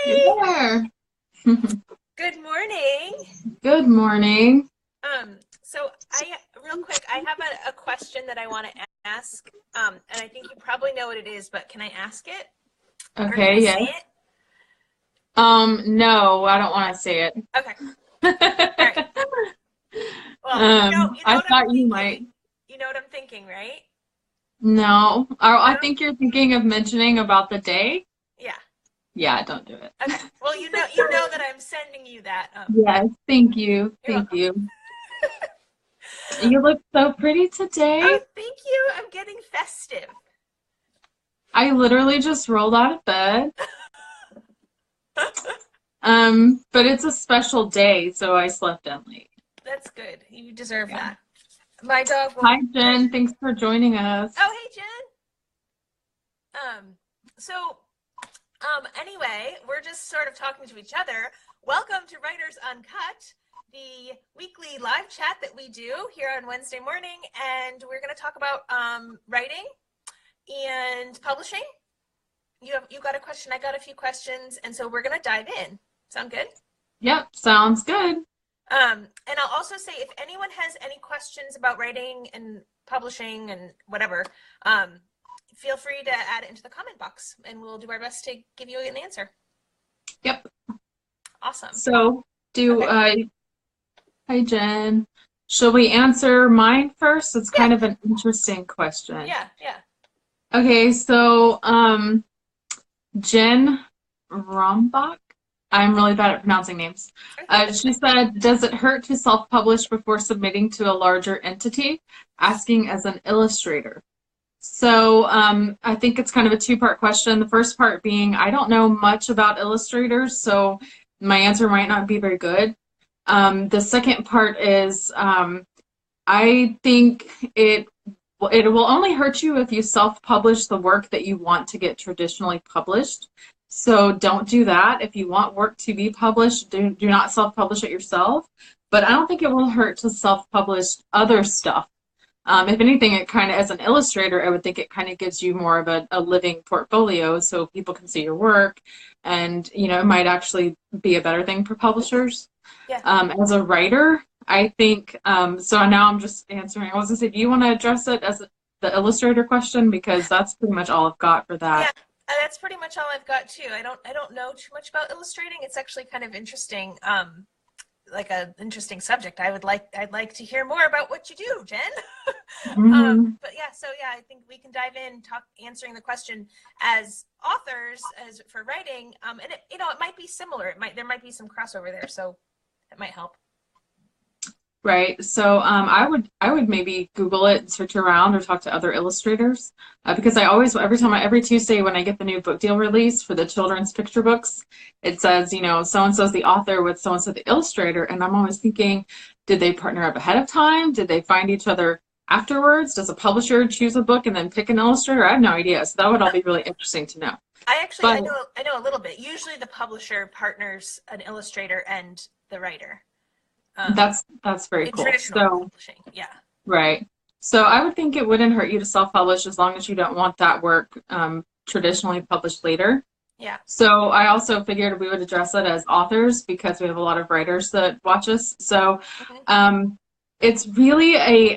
You're Hi. there. Good morning. Good morning. So real quick, I have a question that I want to ask. And I think you probably know what it is, but can I ask it? Or can I Okay, say yes. it? No, I don't want to say it. Okay. All right. Well, you know I what I'm thought you thinking. might. You know what I'm thinking, right? No. I No? think you're thinking of mentioning about the day. Yeah. Yeah, don't do it. Okay. Well, you know that I'm sending you that. Yes, thank you. You're Thank welcome. you. You look so pretty Oh, today. thank you. I'm getting festive. I literally just rolled out of bed. But it's a special day, so I slept in late. That's good. You deserve Yeah. that. My dog Hi, will. Jen. Thanks for joining us. Oh, hey, Jen. Um, so anyway, we're just sort of talking to each other. Welcome to Writers Uncut, the weekly live chat that we do here on Wednesday morning, and we're going to talk about writing and publishing. You got a question, I got a few questions, and so we're going to dive in. Sound good? Yep, sounds good. And I'll also say if anyone has any questions about writing and publishing and whatever, feel free to add it into the comment box and we'll do our best to give you an answer. Yep. Awesome. So, do Okay. hi Jen. Shall we answer mine first? It's Yeah. kind of an interesting question. Yeah. Yeah. Okay, so Jen Rombach, I'm really bad at pronouncing names. I think that's She fine. said, "Does it hurt to self-publish before submitting to a larger entity?" Asking as an illustrator. So I think it's kind of a two-part question. The first part being, I don't know much about illustrators, so my answer might not be very good. The second part is, I think it will only hurt you if you self-publish the work that you want to get traditionally published. So don't do that. If you want work to be published, do not self-publish it yourself. But I don't think it will hurt to self-publish other stuff. If anything, it kind of, as an illustrator, I would think it kind of gives you more of a living portfolio so people can see your work. And, it might actually be a better thing for publishers. Yeah. As a writer, I think, so now I'm just answering. I was going to say, do you want to address it as the illustrator question? Because that's pretty much all I've got for Yeah. that. That's pretty much all I've got too. I don't know too much about illustrating. It's actually kind of interesting. Like an interesting subject. I'd like to hear more about what you do, Jen. Hmm. But yeah, so yeah, I think we can dive in, answering the question as authors, as for writing, and it might be similar. There might be some crossover there, so it might help. Right. So I would maybe Google it and search around or talk to other illustrators because I always every Tuesday when I get the new book deal release for the children's picture books, it says so and so's the author with so and so the illustrator, and I'm always thinking, did they partner up ahead of time? Did they find each other afterwards? Does a publisher choose a book and then pick an illustrator? I have no idea. So that would all be really interesting to know. I But know a little bit. Usually, the publisher partners an illustrator and the writer. that's very In cool. traditional So. publishing, yeah, Right. So I would think it wouldn't hurt you to self-publish as long as you don't want that work traditionally published later. yeah. So I also figured we would address it as authors because we have a lot of writers that watch us. So Okay. it's really a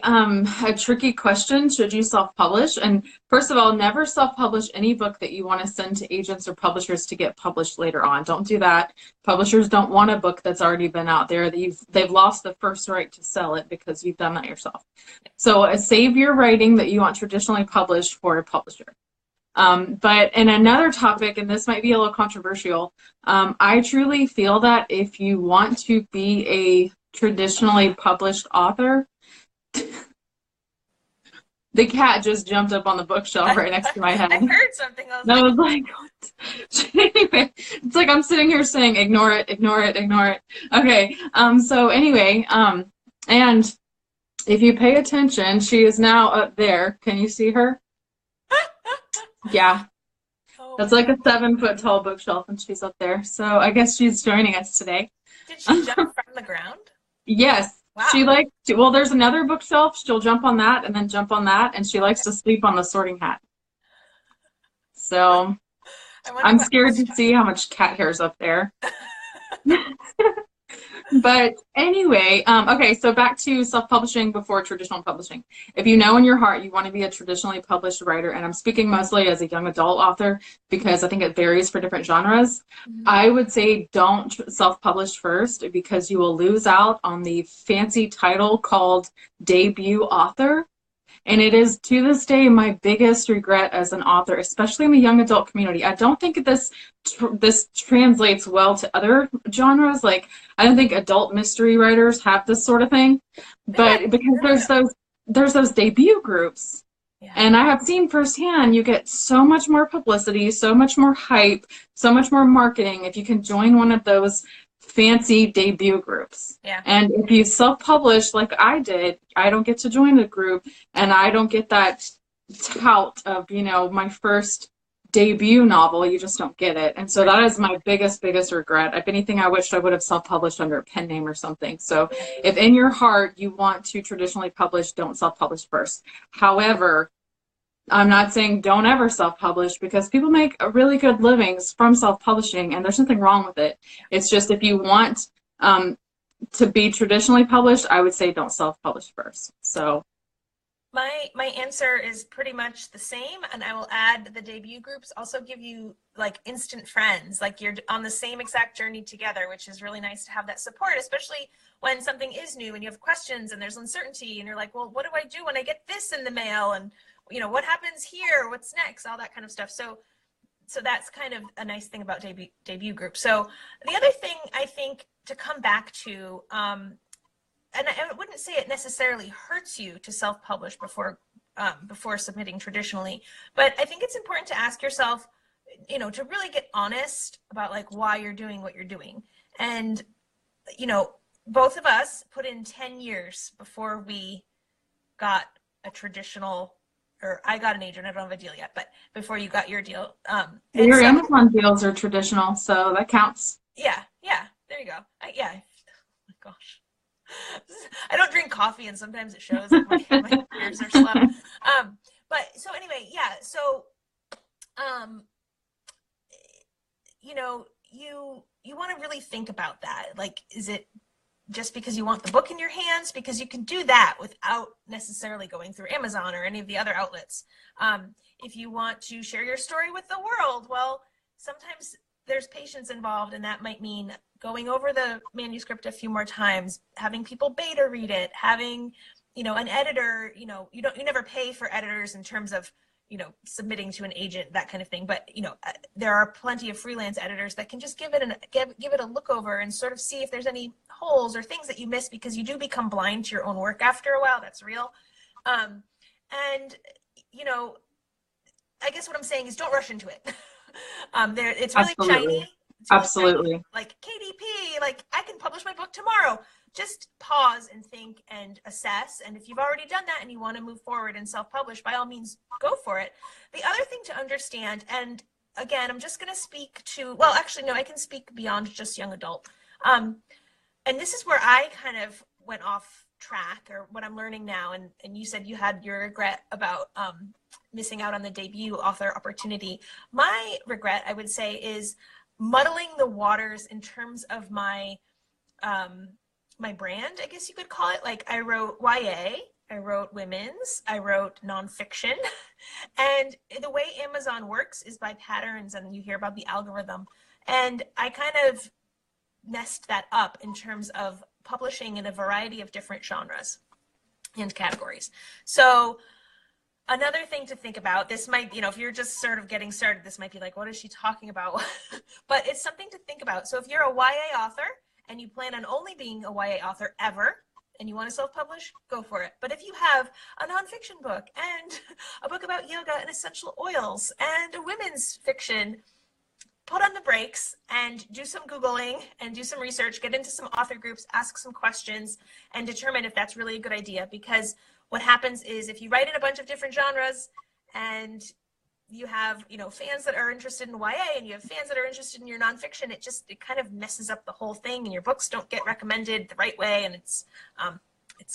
tricky question. Should you self-publish? And first of all, never self-publish any book that you want to send to agents or publishers to get published later on. Don't do that. Publishers don't want a book that's already been out there. They've lost the first right to sell it because you've done that yourself. So save your writing that you want traditionally published for a publisher. But in another topic, and this might be a little controversial, I truly feel that if you want to be a traditionally published author, the cat just jumped up on the bookshelf right next to my head. I heard something. I was And I like, was like, what? Anyway, it's like I'm sitting here saying, ignore it, ignore it, ignore it. Okay, so anyway, and if you pay attention, she is now up there. Can you see her? Yeah. oh That's my like a gosh. 7 foot tall bookshelf, and she's up there. So I guess she's joining us today. Did she jump from the ground? Yes, she Wow. likes to. Well, there's another bookshelf. She'll jump on that and then jump on that, and she likes Okay. to sleep on the sorting hat. So I wonder I'm what. scared to see how much cat hair's up there. But anyway, okay, so back to self-publishing before traditional publishing. If you know in your heart you want to be a traditionally published writer, and I'm speaking mostly as a young adult author because I think it varies for different genres, I would say don't self-publish first because you will lose out on the fancy title called debut author. And it is to this day my biggest regret as an author, especially in the young adult community. I don't think this translates well to other genres. Like I don't think adult mystery writers have this sort of thing, but because there's those debut groups. Yeah. And I have seen firsthand, you get so much more publicity, so much more hype, so much more marketing if you can join one of those fancy debut groups. Yeah. And if you self-publish like I did, I don't get to join the group, and I don't get that tout of, my first debut novel. You just don't get it. And so that is my biggest regret. If anything, I wished I would have self-published under a pen name or something. So if in your heart you want to traditionally publish, don't self-publish first. However, I'm not saying don't ever self-publish because people make a really good livings from self-publishing, and there's nothing wrong with it. It's just if you want to be traditionally published, I would say don't self-publish first. So my answer is pretty much the same, and I will add the debut groups also give you like instant friends, like you're on the same exact journey together, which is really nice to have that support, especially when something is new and you have questions and there's uncertainty and you're like, well, what do I do when I get this in the mail? And what happens here? What's next? All that kind of stuff. So that's kind of a nice thing about debut group. So the other thing I think to come back to, and I wouldn't say it necessarily hurts you to self-publish before submitting traditionally, but I think it's important to ask yourself, to really get honest about like why you're doing what you're doing. And, both of us put in 10 years before we got a traditional, or I got an agent. I don't have a deal yet, but before you got your deal. Your Amazon deals are traditional, so that counts. Yeah, there you go. Oh my gosh. I don't drink coffee, and sometimes it shows that my ears are slow. But so anyway, yeah. So, you want to really think about that. Like, is it just because you want the book in your hands? Because you can do that without necessarily going through Amazon or any of the other outlets. If you want to share your story with the world, well, sometimes there's patience involved, and that might mean going over the manuscript a few more times, having people beta read it, having, an editor, you never pay for editors in terms of, submitting to an agent, that kind of thing. But, there are plenty of freelance editors that can just give it a look over and sort of see if there's any holes or things that you miss, because you do become blind to your own work after a while. That's real. And, I guess what I'm saying is don't rush into it. It's really shiny. Absolutely. Like KDP, like I can publish my book tomorrow. Just pause and think and assess. And if you've already done that and you want to move forward and self-publish, by all means, go for it. The other thing to understand, and again, I'm just going to speak to, well, actually, no, I can speak beyond just young adult. And this is where I kind of went off track, or what I'm learning now. And you said you had your regret about missing out on the debut author opportunity. My regret, I would say, is muddling the waters in terms of my my brand, I guess you could call it. Like I wrote YA, I wrote women's, I wrote nonfiction, and the way Amazon works is by patterns, and you hear about the algorithm, and I kind of messed that up in terms of publishing in a variety of different genres and categories. So another thing to think about, this might, if you're just sort of getting started, this might be like, what is she talking about? But it's something to think about. So if you're a YA author and you plan on only being a YA author ever, and you want to self-publish, go for it. But if you have a nonfiction book and a book about yoga and essential oils and a women's fiction, put on the brakes and do some Googling and do some research, get into some author groups, ask some questions, and determine if that's really a good idea. Because what happens is if you write in a bunch of different genres and you have, fans that are interested in YA and you have fans that are interested in your nonfiction, it kind of messes up the whole thing, and your books don't get recommended the right way, and it's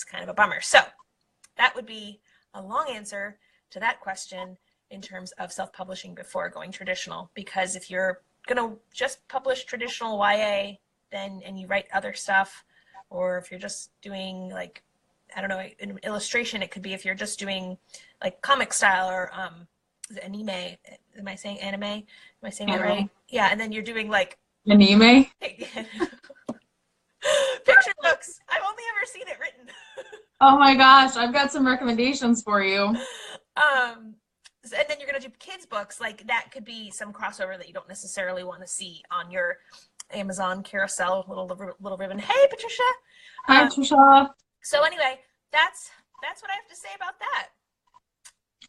kind of a bummer. So that would be a long answer to that question. in terms of self-publishing before going traditional, because if you're going to just publish traditional YA and you write other stuff, or if you're just doing like, I don't know, an illustration, it could be if you're just doing like comic style or is it anime? Am I saying anime? Am I saying that right? Yeah, and then you're doing like anime. Picture books. I've only ever seen it written. Oh my gosh, I've got some recommendations for you. And then you're going to do kids books, like that could be some crossover that you don't necessarily want to see on your Amazon carousel, little ribbon. Hey, Patricia. Hi, Patricia. So anyway, that's what I have to say about that.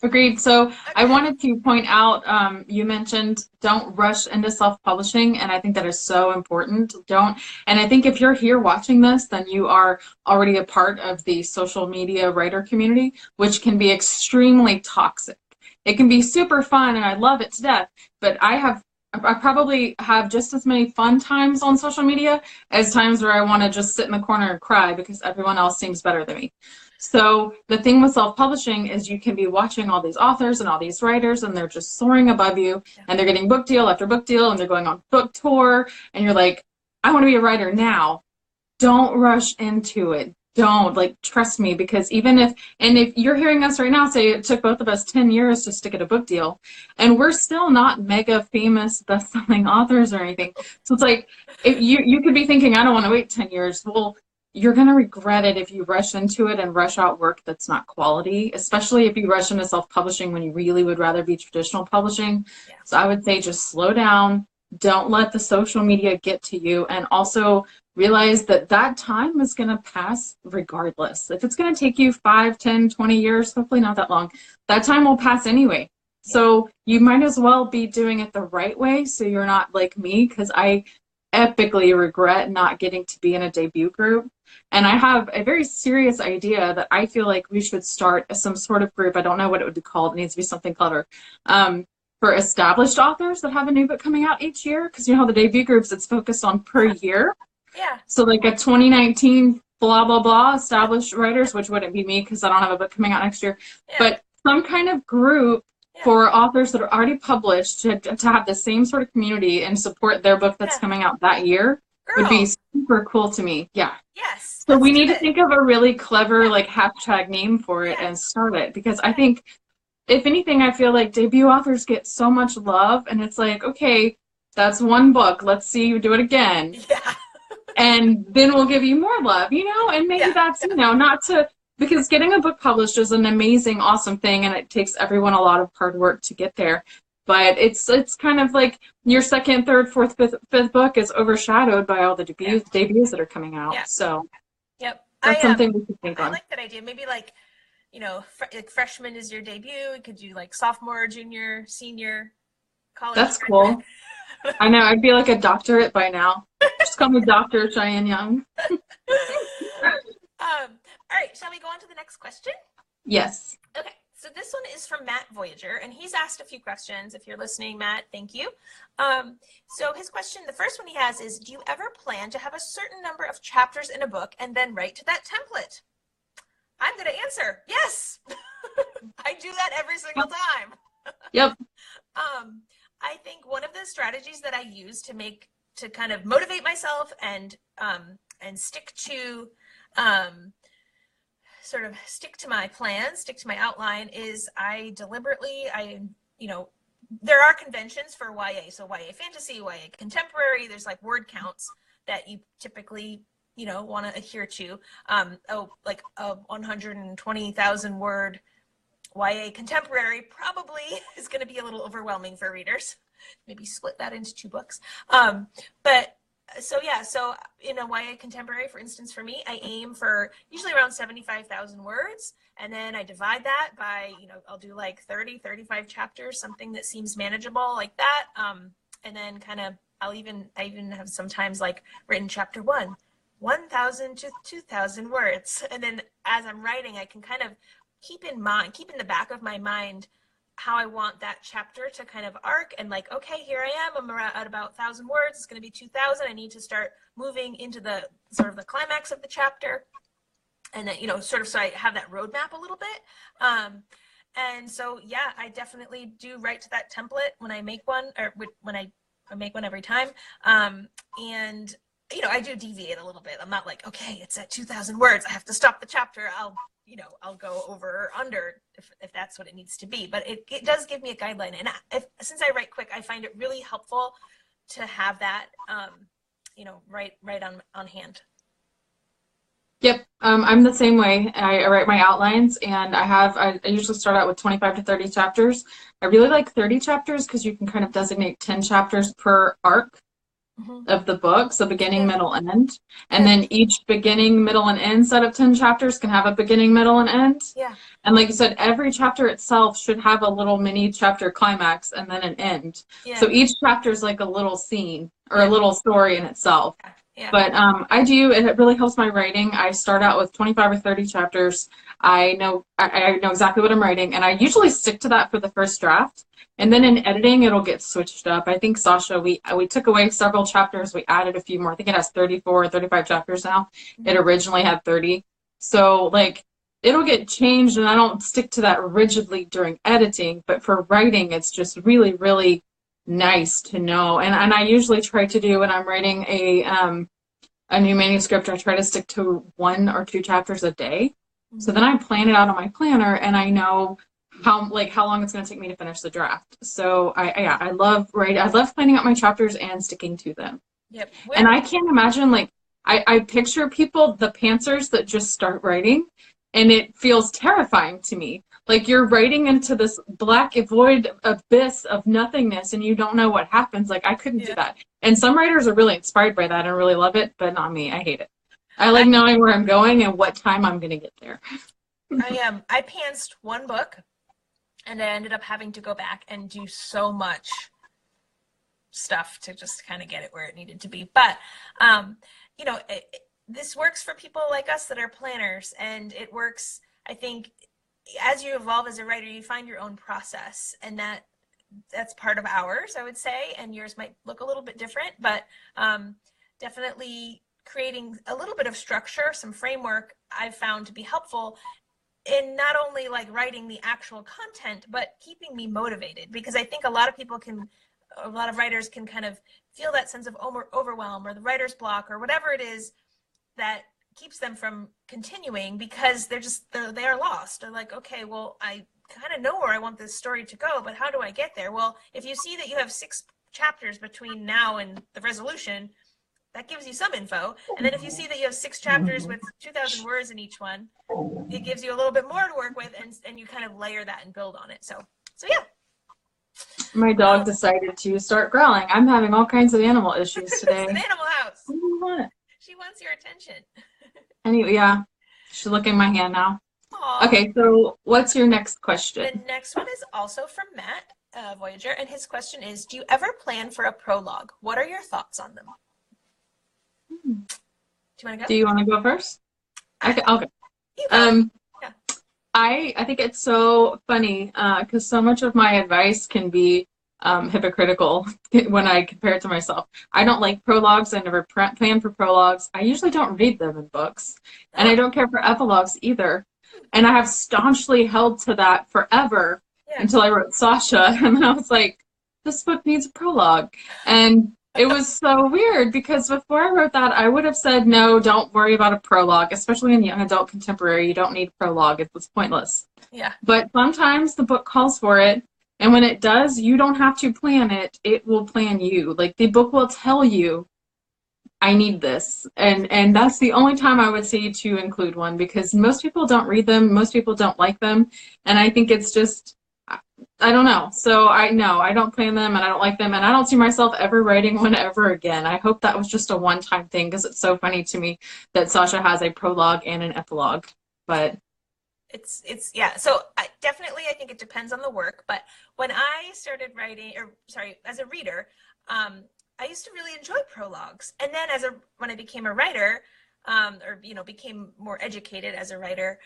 Agreed. So Okay. I wanted to point out, you mentioned don't rush into self-publishing, and I think that is so important. And I think if you're here watching this, then you are already a part of the social media writer community, which can be extremely toxic. It can be super fun, and I love it to death, but I probably have just as many fun times on social media as times where I want to just sit in the corner and cry because everyone else seems better than me. So the thing with self-publishing is you can be watching all these authors and all these writers, and they're just soaring above you, and they're getting book deal after book deal, and they're going on book tour, and you're like, I want to be a writer now. Don't rush into it. Don't, like, trust me, because if you're hearing us right now say it took both of us 10 years to stick at a book deal, and we're still not mega famous best-selling authors or anything. So it's like, if you could be thinking, I don't want to wait 10 years. Well, you're going to regret it if you rush into it and rush out work that's not quality, especially if you rush into self-publishing when you really would rather be traditional publishing. Yeah. So I would say just slow down. Don't let the social media get to you, and also realize that time is going to pass regardless. If it's going to take you 5, 10, 20 years, hopefully not that long, that time will pass anyway. So you might as well be doing it the right way so you're not like me, because I epically regret not getting to be in a debut group. And I have a very serious idea that I feel like we should start some sort of group. I don't know what it would be called. It needs to be something clever. For established authors that have a new book coming out each year, because you know how the debut groups, it's focused on per year. Yeah. So like a 2019 blah blah blah established writers, which wouldn't be me because I don't have a book coming out next year, but some kind of group for authors that are already published to have the same sort of community and support their book that's coming out that year would be super cool to me. Yeah. Yes. So we need to think of a really clever like hashtag name for it and start it, because I think, if anything, I feel like debut authors get so much love, and it's like, okay, that's one book. Let's see you do it again. Yeah. And then we'll give you more love, and maybe that's, not to, because getting a book published is an amazing, awesome thing, and it takes everyone a lot of hard work to get there. But it's kind of like your second, third, fourth, fifth book is overshadowed by all the debuts that are coming out. Yeah. So that's something we could think on. I like that idea. Maybe like, like freshman is your debut. You could do like sophomore, junior, senior, college. That's cool. I know. I'd be like a doctorate by now. Just call me Dr. Cheyenne Young. All right. Shall we go on to the next question? Yes. Okay. So this one is from Matt Voyager, and he's asked a few questions. If you're listening, Matt, thank you. So his question, the first one he has is, do you ever plan to have a certain number of chapters in a book and then write to that template? I'm going to answer, yes. I do that every single time. Yep. I think one of the strategies that I use to kind of motivate myself and stick to stick to my plan, stick to my outline, is I deliberately, there are conventions for YA. So YA fantasy, YA contemporary, there's like word counts that you typically want to adhere to. Like a 120,000 word YA contemporary probably is going to be a little overwhelming for readers. Maybe split that into 2 books. So in a YA contemporary, for instance, for me, I aim for usually around 75,000 words. And then I divide that by, I'll do like 30, 35 chapters, something that seems manageable like that. And then I even have sometimes like written chapter 1, 1,000 to 2,000 words. And then as I'm writing, I can kind of keep in the back of my mind how I want that chapter to kind of arc, and like, okay, here I am, I'm at about 1,000 words, it's going to be 2,000, I need to start moving into the sort of the climax of the chapter, and then, so I have that roadmap a little bit. And so, yeah, I definitely do write to that template when I make one, or when I make one every time. And, you know, I do deviate a little bit. I'm not like, okay, it's at 2,000 words. I have to stop the chapter. I'll go over or under if that's what it needs to be. But it does give me a guideline. And since I write quick, I find it really helpful to have that, right on hand. Yep, I'm the same way. I write my outlines, and I usually start out with 25 to 30 chapters. I really like 30 chapters because you can kind of designate 10 chapters per arc of the book, so beginning, middle, end. And then each beginning, middle, and end set of 10 chapters can have a beginning, middle, and end. Yeah. And like you said, every chapter itself should have a little mini chapter climax and then an end. Yeah. So each chapter is like a little scene or a little story in itself. Yeah. But it really helps my writing. I start out with 25 or 30 chapters. I know exactly what I'm writing, and I usually stick to that for the first draft. And then in editing, it'll get switched up. I think, Sasha, we took away several chapters. We added a few more. I think it has 34 or 35 chapters now. Mm-hmm. It originally had 30. So, like, it'll get changed, and I don't stick to that rigidly during editing. But for writing, it's just really, really nice to know. And I usually try to do when I'm writing a new manuscript, I try to stick to 1 or 2 chapters a day. Mm-hmm. So then I plan it out on my planner, and I know how long it's going to take me to finish the draft. So I love writing. I love planning out my chapters and sticking to them. Yep. And I can't imagine, like, I picture people, the pantsers that just start writing, and it feels terrifying to me. Like, you're writing into this black void abyss of nothingness, and you don't know what happens. Like, I couldn't do that. And some writers are really inspired by that and really love it, but not me. I hate it. I like knowing where I'm going and what time I'm going to get there. I pantsed one book, and I ended up having to go back and do so much stuff to just kind of get it where it needed to be. But, this works for people like us that are planners, and it works, I think, as you evolve as a writer, you find your own process, and that's part of ours, I would say, and yours might look a little bit different, but definitely creating a little bit of structure, some framework, I've found to be helpful in not only like writing the actual content, but keeping me motivated, because I think a lot of writers can kind of feel that sense of overwhelm or the writer's block or whatever it is that keeps them from continuing, because they are lost. They're like, okay, well, I kind of know where I want this story to go, but how do I get there? Well, if you see that you have 6 chapters between now and the resolution, that gives you some info. And then if you see that you have 6 chapters with 2,000 words in each one, it gives you a little bit more to work with, and you kind of layer that and build on it. So yeah. My dog decided to start growling. I'm having all kinds of animal issues today. It's an animal house. She wants your attention. Anyway, yeah. She's looking at my hand now. Aww. Okay, so what's your next question? The next one is also from Matt Voyager, and his question is, do you ever plan for a prologue? What are your thoughts on them? Do you want to go? Do you want to go first? Okay, I'll go. Yeah. I think it's so funny because so much of my advice can be hypocritical when I compare it to myself. I don't like prologues. I never plan for prologues. I usually don't read them in books. And I don't care for epilogues either. And I have staunchly held to that forever until I wrote Sasha. And then I was like, this book needs a prologue. And it was so weird because before I wrote that, I would have said, no, don't worry about a prologue, especially in young adult contemporary. You don't need a prologue. It was pointless. Yeah. But sometimes the book calls for it. And when it does, you don't have to plan it. It will plan you. Like, the book will tell you, I need this. And that's the only time I would say to include one, because most people don't read them. Most people don't like them. And I think it's just, I don't know. So I don't plan them, and I don't like them, and I don't see myself ever writing one ever again. I hope that was just a one-time thing, because it's so funny to me that Sasha has a prologue and an epilogue. But yeah. So I think it depends on the work. But when I started writing, as a reader, I used to really enjoy prologues. And then when I became a writer, became more educated as a writer,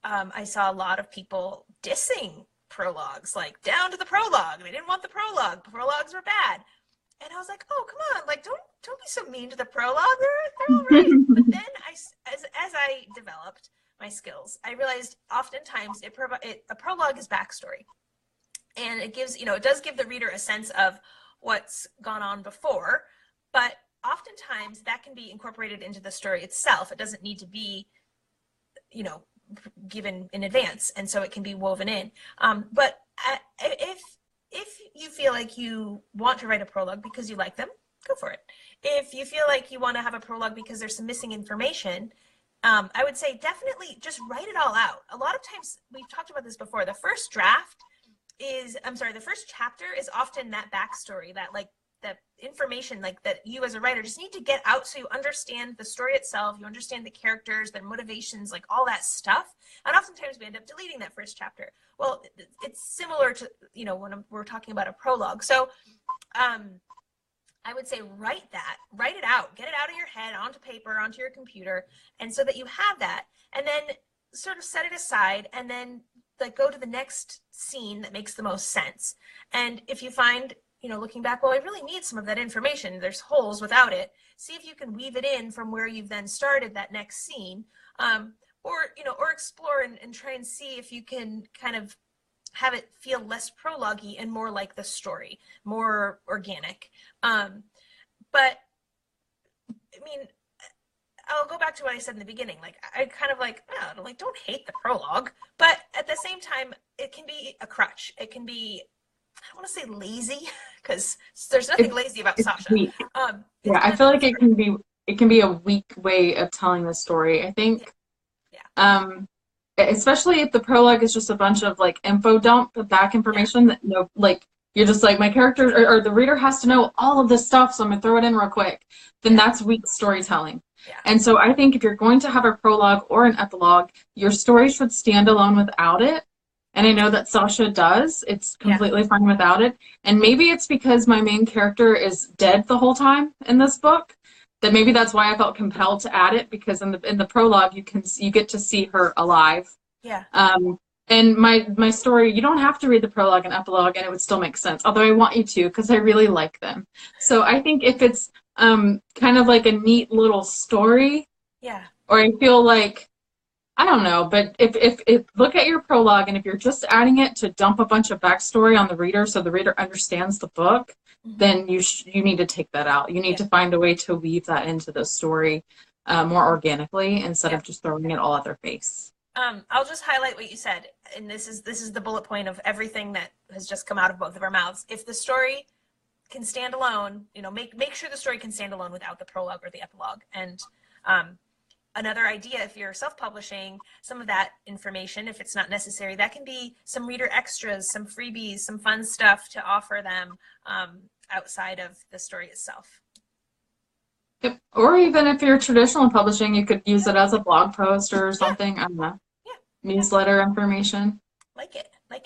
I saw a lot of people dissing prologues, like, down to the prologue. They didn't want the prologue. Prologues were bad. And I was like, oh, come on, like, don't be so mean to the prologue. They're all right. But then as I developed, my skills, I realized oftentimes a prologue is backstory. And it gives, it does give the reader a sense of what's gone on before, but oftentimes that can be incorporated into the story itself. It doesn't need to be, given in advance, and so it can be woven in. But if you feel like you want to write a prologue because you like them, go for it. If you feel like you want to have a prologue because there's some missing information, I would say definitely just write it all out. A lot of times, we've talked about this before, the first chapter is often that backstory, that information that you as a writer just need to get out so you understand the story itself, you understand the characters, their motivations, all that stuff. And oftentimes we end up deleting that first chapter. Well, it's similar to, when we're talking about a prologue. So I would say write it out, get it out of your head, onto paper, onto your computer, and so that you have that, and then sort of set it aside, and then go to the next scene that makes the most sense. And if you find, looking back, well, I really need some of that information, there's holes without it, see if you can weave it in from where you've then started that next scene, or explore and try and see if you can kind of have it feel less prologue-y and more like the story, more organic. But I mean, I'll go back to what I said in the beginning. I kind of don't hate the prologue, but at the same time, it can be a crutch. It can be, I don't want to say lazy, because there's nothing lazy about Sasha. Yeah, I feel like it can be a weak way of telling the story. I think, especially if the prologue is just a bunch of info dump, back information that you're just my characters or the reader has to know all of this stuff, so I'm gonna throw it in real quick. Then that's weak storytelling. Yeah. And so I think if you're going to have a prologue or an epilogue, your story should stand alone without it. And I know that Sasha does. It's completely fine without it. And maybe it's because my main character is dead the whole time in this book, that maybe that's why I felt compelled to add it, because in the prologue you get to see her alive. Yeah. And my story, you don't have to read the prologue and epilogue and it would still make sense. Although I want you to, because I really like them. So I think if it's kind of a neat little story, or I feel I don't know, but if look at your prologue, and if you're just adding it to dump a bunch of backstory on the reader so the reader understands the book, then you need to take that out. You need to find a way to weave that into the story more organically instead of just throwing it all at their face. I'll just highlight what you said, and this is the bullet point of everything that has just come out of both of our mouths. If the story can stand alone, make sure the story can stand alone without the prologue or the epilogue. And another idea, if you're self-publishing, some of that information, if it's not necessary, that can be some reader extras, some freebies, some fun stuff to offer them outside of the story itself. Yep. Or even if you're traditional publishing, you could use it as a blog post or something. I don't know. Newsletter information. Like it. All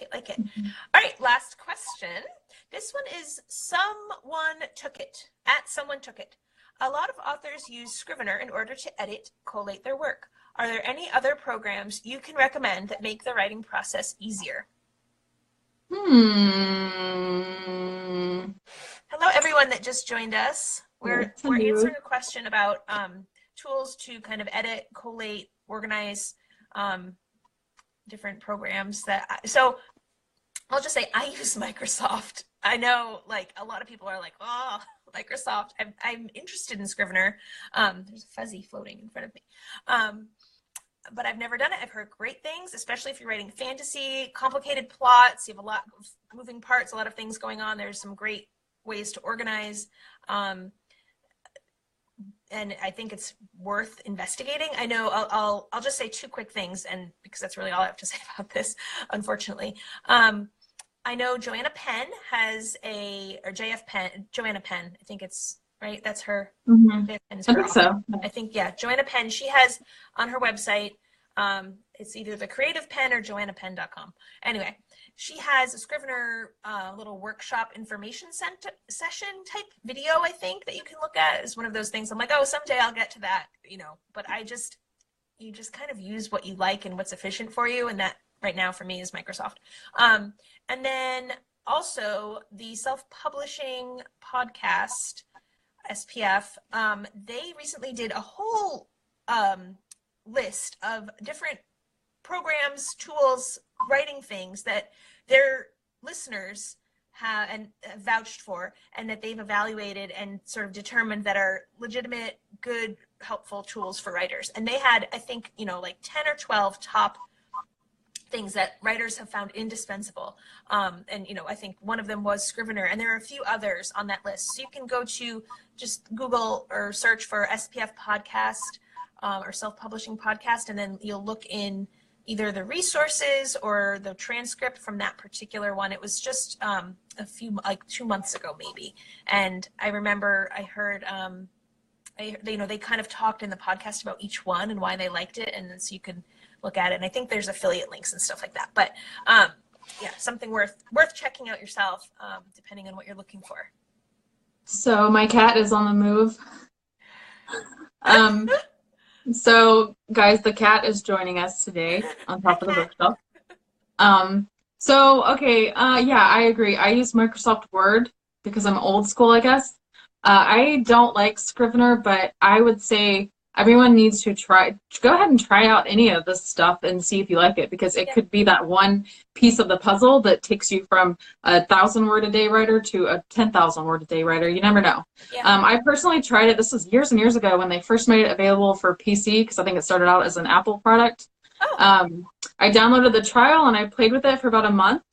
right, last question. This one is Someone Took It. @Someone Took It. A lot of authors use Scrivener in order to edit, collate their work. Are there any other programs you can recommend that make the writing process easier? Hello, everyone that just joined us. We're answering a question about tools to kind of edit, collate, organize different programs. So I'll just say I use Microsoft. I know a lot of people are oh, Microsoft. I'm interested in Scrivener. There's a fuzzy floating in front of me. But I've never done it. I've heard great things, especially if you're writing fantasy, complicated plots. You have a lot of moving parts, a lot of things going on. There's some great ways to organize. And I think it's worth investigating. I know I'll just say two quick things, and because that's really all I have to say about this, unfortunately. I know Joanna Penn has Joanna Penn, I think it's right. That's her. I think so. I think, Joanna Penn, she has on her website, it's either the Creative Pen or joannapenn.com. Anyway, she has a Scrivener little workshop information session type video, I think, that you can look at. Is one of those things I'm like, oh, someday I'll get to that, but you just kind of use what you like and what's efficient for you. And that right now for me is Microsoft. And then also the self-publishing podcast, SPF, they recently did a whole list of different programs, tools, writing things that their listeners have and vouched for, and that they've evaluated and sort of determined that are legitimate, good, helpful tools for writers. And they had, I think, like 10 or 12 top things that writers have found indispensable. And, I think one of them was Scrivener, and there are a few others on that list. So you can go to just Google or search for SPF podcast or self-publishing podcast, and then you'll look in either the resources or the transcript from that particular one. It was just like 2 months ago, maybe. And I remember I heard, they kind of talked in the podcast about each one and why they liked it. And then so you can look at it. And I think there's affiliate links and stuff like that. But yeah, something worth checking out yourself, depending on what you're looking for. So my cat is on the move. So guys, the cat is joining us today on top of the bookshelf. Yeah, I agree. I use Microsoft Word because I'm old school, I guess. I don't like Scrivener, but I would say everyone needs to go ahead and try out any of this stuff and see if you like it, because it could be that one piece of the puzzle that takes you from a 1,000-word-a-day writer to a 10,000-word-a-day writer. You never know. Yeah. I personally tried it. This was years and years ago when they first made it available for PC, because I think it started out as an Apple product. Oh. I downloaded the trial and I played with it for about a month.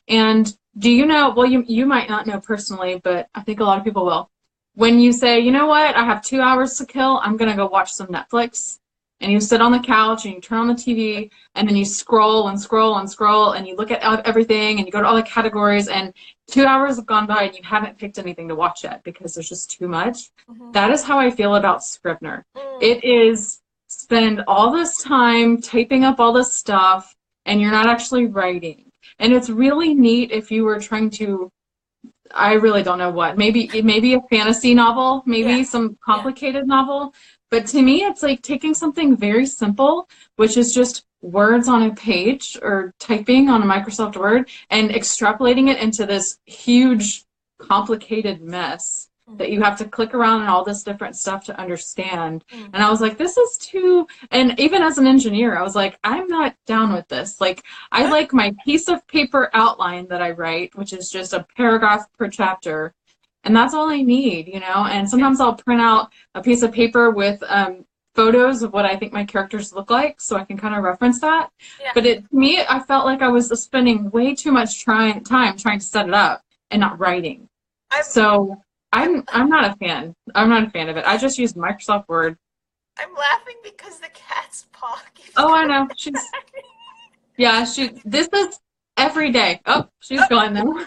And do you know, well, you might not know personally, but I think a lot of people will. When you say, you know what, I have 2 hours to kill, I'm going to go watch some Netflix. And you sit on the couch and you turn on the TV and then you scroll and scroll and scroll and you look at everything and you go to all the categories, and 2 hours have gone by and you haven't picked anything to watch yet because there's just too much. Mm-hmm. That is how I feel about Scrivener. It is spend all this time typing up all this stuff and you're not actually writing. And it's really neat if you were trying to, I really don't know what, maybe a fantasy novel, maybe some complicated novel. But to me, it's like taking something very simple, which is just words on a page or typing on a Microsoft Word, and extrapolating it into this huge, complicated mess that you have to click around and all this different stuff to understand. And I was like, this is too, and even as an engineer, I was like, I'm not down with this. Like, I like my piece of paper outline that I write, which is just a paragraph per chapter. And that's all I need, and sometimes I'll print out a piece of paper with photos of what I think my characters look like, so I can kind of reference that. Yeah. But to me, I felt like I was spending way too much time trying to set it up and not writing. I'm not a fan. I'm not a fan of it. I just use Microsoft Word. I'm laughing because the cat's paw keeps I know. This is every day. Oh, she's gone now.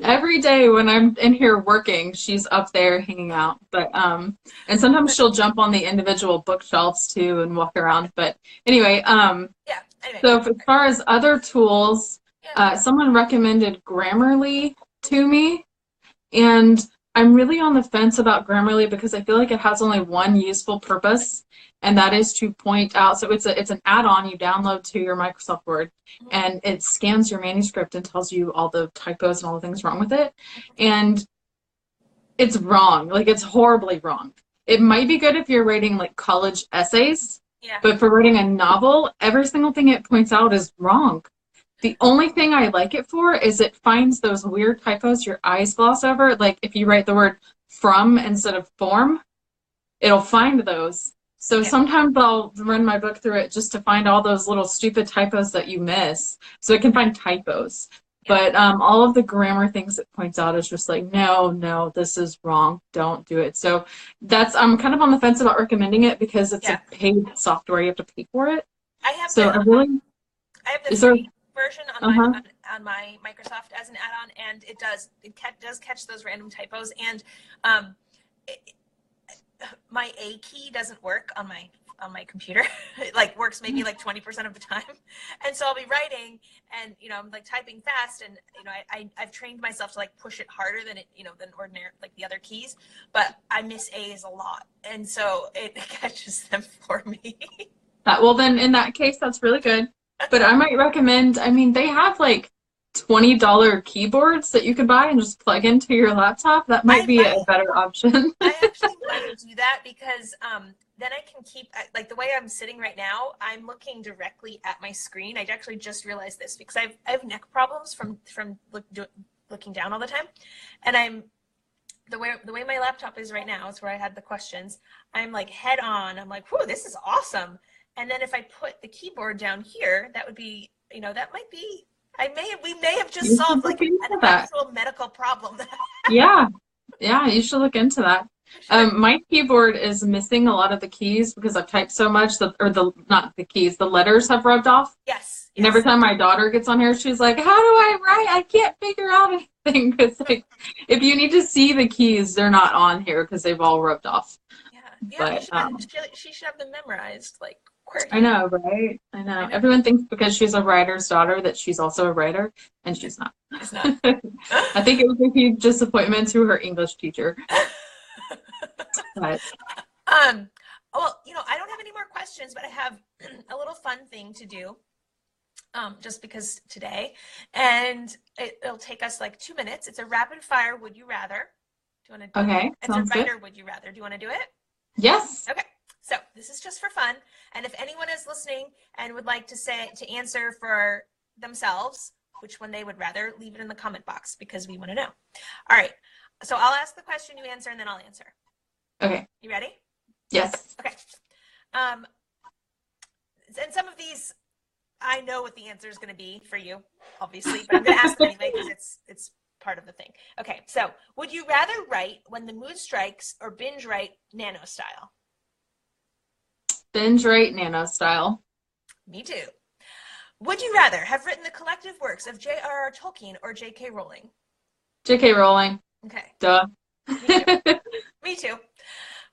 Every day when I'm in here working, she's up there hanging out. But and sometimes she'll jump on the individual bookshelves too and walk around. But anyway, so as far as other tools, someone recommended Grammarly to me. And I'm really on the fence about Grammarly because I feel like it has only one useful purpose, and that is to point out. So it's an add-on you download to your Microsoft Word, and it scans your manuscript and tells you all the typos and all the things wrong with it. And it's wrong. Like, it's horribly wrong. It might be good if you're writing like college essays, but for writing a novel, every single thing it points out is wrong. The only thing I like it for is it finds those weird typos your eyes gloss over. Like if you write the word from instead of form, it'll find those. So sometimes I'll run my book through it just to find all those little stupid typos that you miss, so it can find typos. But all of the grammar things it points out is just like, no, this is wrong. Don't do it. So I'm kind of on the fence about recommending it because it's a paid software. You have to pay for it. I have the free version on my Microsoft as an add-on, and it does catch those random typos. And my A key doesn't work on my computer. It like works maybe like 20% of the time, and so I'll be writing and I'm like typing fast, and I've trained myself to like push it harder than than ordinary like the other keys, but I miss A's a lot, and so it catches them for me. Well, then in that case, that's really good. But I might recommend, they have like $20 keyboards that you could buy and just plug into your laptop. That might be a better option. I actually might do that because then I can keep, like the way I'm sitting right now, I'm looking directly at my screen. I actually just realized this because I have neck problems from looking down all the time. And the way my laptop is right now is where I had the questions. I'm like head on. I'm like, whew, this is awesome. And then if I put the keyboard down here, that would be, that might be, we may have just solved like an actual medical problem. Yeah. Yeah, you should look into that. My keyboard is missing a lot of the keys because I've typed so much not the keys, the letters have rubbed off. Yes. And every time my daughter gets on here, she's like, how do I write? I can't figure out anything. Because like, if you need to see the keys, they're not on here because they've all rubbed off. Yeah. But, she should have them memorized. Like, I know, right? I know. Everyone thinks because she's a writer's daughter that she's also a writer, and she's not. She's not. I think it was a huge disappointment to her English teacher. But. Well, I don't have any more questions, but I have a little fun thing to do. Just because today, and it'll take us like 2 minutes. It's a rapid fire. Would you rather? Do you want to do it? It's a writer. Would you rather? Do you want to do it? Yes. Okay. So this is just for fun. And if anyone is listening and would like to answer for themselves, which one they would rather, leave it in the comment box because we want to know. All right. So I'll ask the question, you answer, and then I'll answer. Okay. You ready? Yes. Okay. And some of these, I know what the answer is going to be for you, obviously, but I'm going to ask them anyway because it's part of the thing. Okay, so would you rather write when the mood strikes or binge write nano style? Binge write nano style. Me too. Would you rather have written the collective works of J.R.R. Tolkien or J.K. Rowling? J.K. Rowling. Okay. Duh. Me too. Me too.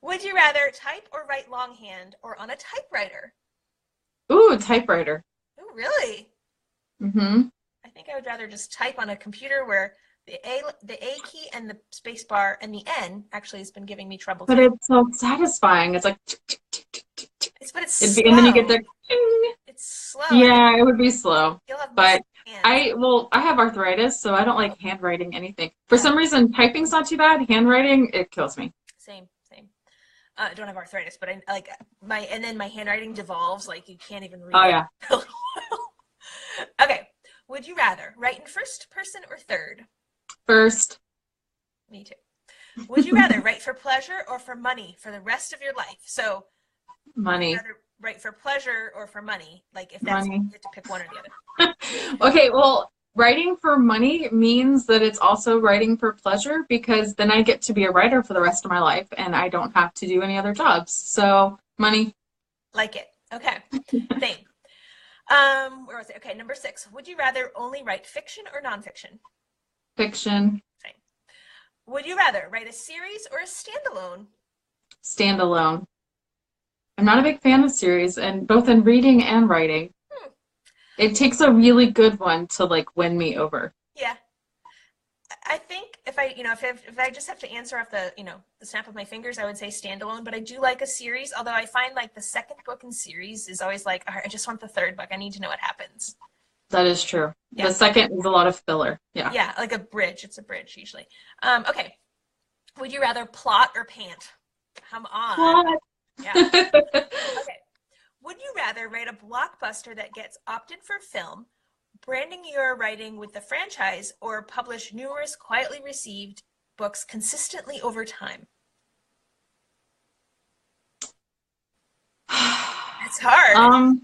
Would you rather type or write longhand or on a typewriter? Ooh, typewriter. Oh, really? Mm-hmm. I think I would rather just type on a computer where the A key and the space bar and the N actually has been giving me trouble. But it's so satisfying. It's like. But it's slow. And then you get the. It's slow. Yeah, it would be slow. But I have arthritis, so I don't like handwriting anything. For some reason, typing's not too bad. Handwriting, it kills me. Same. I don't have arthritis, but I like and then my handwriting devolves, like you can't even read. Oh, yeah. Okay. Would you rather write in first person or third? First. Me too. Would you rather write for pleasure or for money for the rest of your life? So money. Would you rather write for pleasure or for money? Like if that's you have to pick one or the other. Okay, well, writing for money means that it's also writing for pleasure because then I get to be a writer for the rest of my life and I don't have to do any other jobs. So money. Like it. Okay. Same. Where was it? Okay, number 6. Would you rather only write fiction or nonfiction? Fiction. Same. Would you rather write a series or a standalone? Standalone. I'm not a big fan of series, and both in reading and writing. It takes a really good one to like win me over. Yeah. I think if I just have to answer off the snap of my fingers, I would say standalone, but I do like a series, although I find like the second book in series is always like, all right, I just want the third book. I need to know what happens. That is true. Yeah. The second is a lot of filler. Yeah. Yeah, like a bridge. It's a bridge usually. Okay. Would you rather plot or pant? Come on. Plot. Yeah. Okay. Would you rather write a blockbuster that gets opted for film, branding your writing with the franchise, or publish numerous quietly received books consistently over time? It's hard.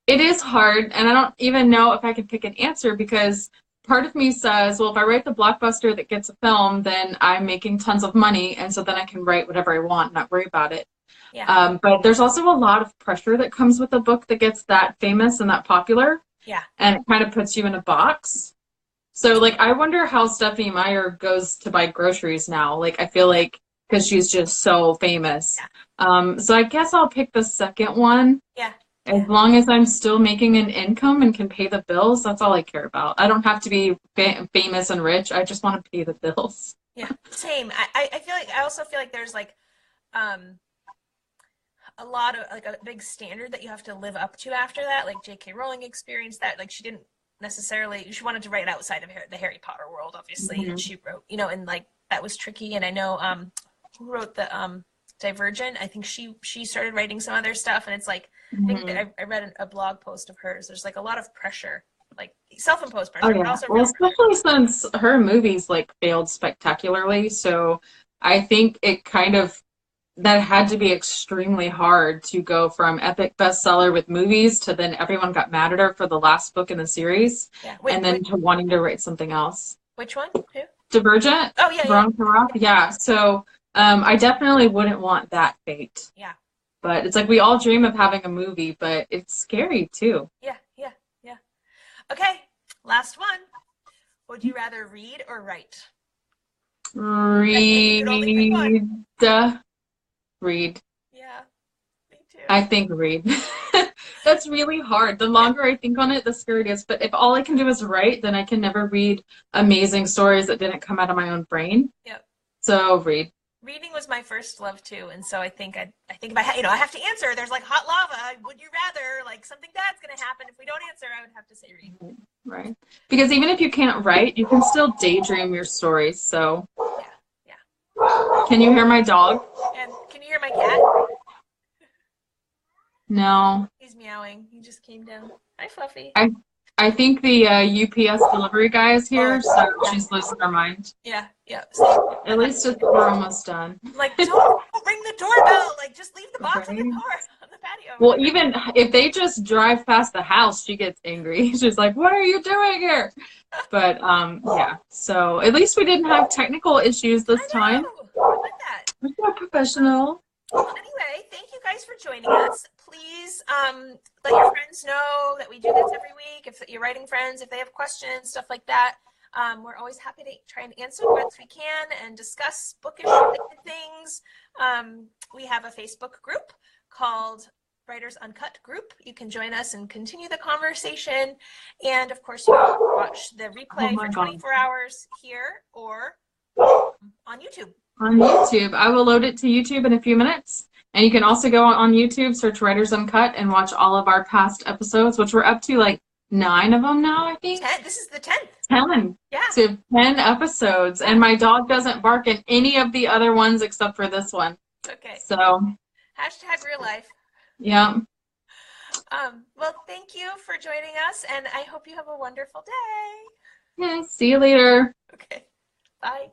It is hard, and I don't even know if I can pick an answer because part of me says, well, if I write the blockbuster that gets a film, then I'm making tons of money, and so then I can write whatever I want and not worry about it. Yeah. But there's also a lot of pressure that comes with a book that gets that famous and that popular. Yeah. And it kind of puts you in a box. So, like, I wonder how Stephenie Meyer goes to buy groceries now. Like, I feel like because she's just so famous. Yeah. So I guess I'll pick the second one. Yeah. As long as I'm still making an income and can pay the bills, that's all I care about. I don't have to be famous and rich. I just want to pay the bills. Yeah, same. I also feel like there's like a lot of like a big standard that you have to live up to after that. Like J.K. Rowling experienced that. Like she didn't necessarily, she wanted to write outside of the Harry Potter world, obviously, Mhm. and she wrote, and like that was tricky. And I know who wrote the Divergent. I think she started writing some other stuff, and it's like I think that Mhm. I read a blog post of hers. There's like a lot of pressure, like self-imposed Oh pressure, but yeah. also Well, real pressure. especially since her movies like failed spectacularly, so I think it kind of that had to be extremely hard to go from epic bestseller with movies to then everyone got mad at her for the last book in the series, Yeah. and then to wanting to write something else. Which one? Who? Divergent, Oh yeah, yeah, Veronica Roth, yeah. So I definitely wouldn't want that fate. yeah, But it's like we all dream of having a movie, but it's scary too. yeah, yeah, yeah. Okay, last one. Would you rather read or write? And you could only pick one. Read, read. Yeah, me too. I think read. That's really hard. The Yeah, longer I think on it, the scarier it is. But if all I can do is write, then I can never read amazing stories that didn't come out of my own brain. yeah. So read. Reading was my first love too, and so I think if I have to answer, there's like hot lava. Would you rather, like something bad's gonna happen if we don't answer? I would have to say read. Right. Because even if you can't write, you can still daydream your stories. So Yeah, yeah. can you hear my dog? And can you hear my cat? No. He's meowing. He just came down. Hi, Fluffy. I think the UPS delivery guy is here, so she's losing her mind. Yeah, yeah. So, At least we're almost done. like, don't ring the doorbell. Like, just leave the box on the Right. door, on the patio. Well, even if they just drive past the house, she gets angry. She's like, "What are you doing here?" But yeah. So at least we didn't have technical issues this time. I like that. We're so professional. Well, anyway, thank you guys for joining us. Please let your friends know that we do this every week. If you're writing friends, if they have questions, stuff like that, we're always happy to try and answer the best we can and discuss bookish related things. We have a Facebook group called Writers Uncut Group. You can join us and continue the conversation. And of course, you can watch the replay for 24 hours here or on YouTube. On YouTube. I will load it to YouTube in a few minutes. And you can also go on YouTube, search Writers Uncut, and watch all of our past episodes, which we're up to like 9 of them now, I think. 10. This is the 10th. 10. Yeah. So 10 episodes. And my dog doesn't bark in any of the other ones except for this one. Okay. So. Hashtag real life. Yeah. Well, thank you for joining us, and I hope you have a wonderful day. Yeah. See you later. Okay. Bye.